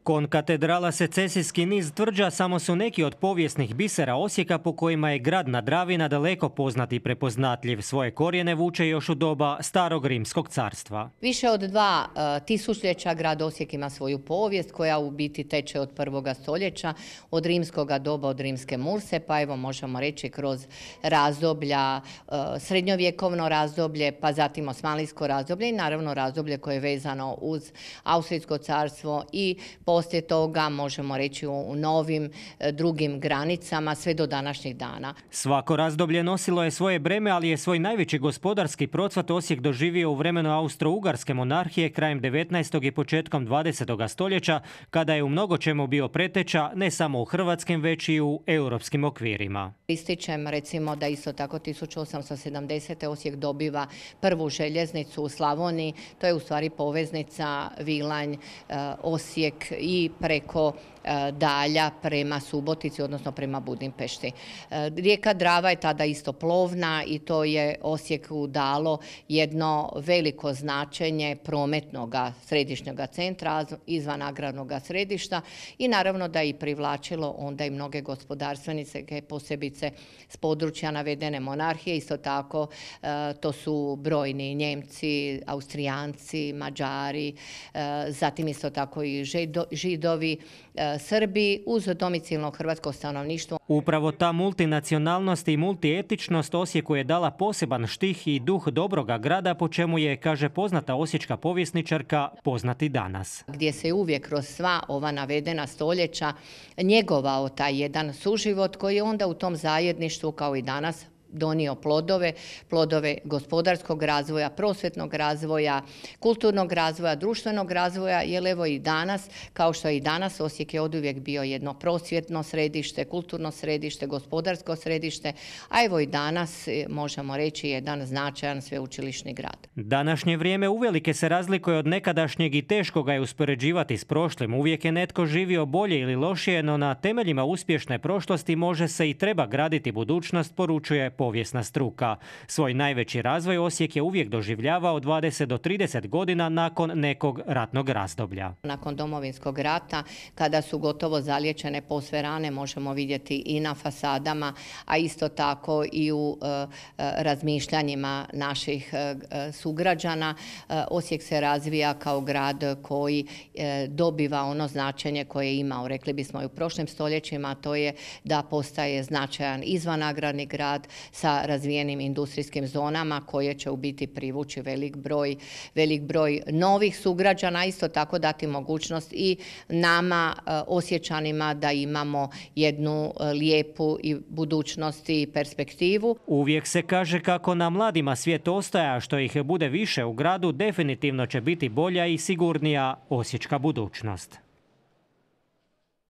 Konkatedrala secesijski niz tvrđa samo su neki od povijesnih bisera Osijeka po kojima je grad na Dravi nadaleko poznat i prepoznatljiv. Svoje korijene vuče još u doba Starog Rimskog carstva. Više od 2 tisućljeća grad Osijek ima svoju povijest koja u biti teče od 1. stoljeća, od rimskoga doba, od rimske Murse, pa evo možemo reći kroz razdoblja, srednjovjekovno razdoblje, pa zatim osmanlijsko razdoblje i naravno razdoblje koje je vezano uz Austrijsko carstvo i poslije toga možemo reći u novim drugim granicama sve do današnjih dana. Svako razdoblje nosilo je svoje breme, ali je svoj najveći gospodarski procvat Osijek doživio u vremenu Austro-Ugarske monarhije krajem 19. i početkom 20. stoljeća, kada je u mnogo čemu bio preteča ne samo u hrvatskim, već i u europskim okvirima. Ističem recimo da isto tako 1870. Osijek dobiva prvu željeznicu u Slavoniji, to je u stvari poveznica Vilanj, Osijek i preko Dalja prema Subotici, odnosno prema Budimpešti. Rijeka Drava je tada isto plovna i to je Osijeku dalo jedno veliko značenje prometnog središnjeg centra izvan agrarnog središta i naravno da je i privlačilo onda i mnoge gospodarstvenice, posebice s područja navedene monarhije. Isto tako to su brojni Njemci, Austrijanci, Mađari, zatim isto tako i Židovi, Srbi uz domicilno hrvatsko stanovništvo. Upravo ta multinacionalnost i multietičnost Osijeku je dala poseban štih i duh dobroga grada, po čemu je, kaže poznata osječka povjesničarka, poznati danas. Gdje se uvijek kroz sva ova navedena stoljeća njegovao taj jedan suživot koji je onda u tom zajedništvu kao i danas donio plodove gospodarskog razvoja, prosvjetnog razvoja, kulturnog razvoja, društvenog razvoja, jer evo i danas, kao što je i danas, Osijek je oduvijek bio jedno prosvjetno središte, kulturno središte, gospodarsko središte, a evo i danas možemo reći jedan značajan sveučilišni grad. Današnje vrijeme uvelike se razlikuje od nekadašnjeg i teško ga je uspoređivati s prošlim. Uvijek je netko živio bolje ili lošije, no na temeljima uspješne prošlosti može se i treba graditi budućnost, poručuje povijesna struka. Svoj najveći razvoj Osijek je uvijek doživljavao 20 do 30 godina nakon nekog ratnog razdoblja. Nakon Domovinskog rata, kada su gotovo zaliječene posve rane, možemo vidjeti i na fasadama, a isto tako i u razmišljanjima naših sugrađana. Osijek se razvija kao grad koji dobiva ono značenje koje je imao, rekli bismo i u prošlim stoljećima, a to je da postaje značajan izvan agrarni grad sa razvijenim industrijskim zonama koje će u biti privući velik broj novih sugrađana, isto tako dati mogućnost i nama Osječanima da imamo jednu lijepu i budućnost i perspektivu. Uvijek se kaže kako na mladima svijet ostaje, a što ih bude više u gradu, definitivno će biti bolja i sigurnija osječka budućnost.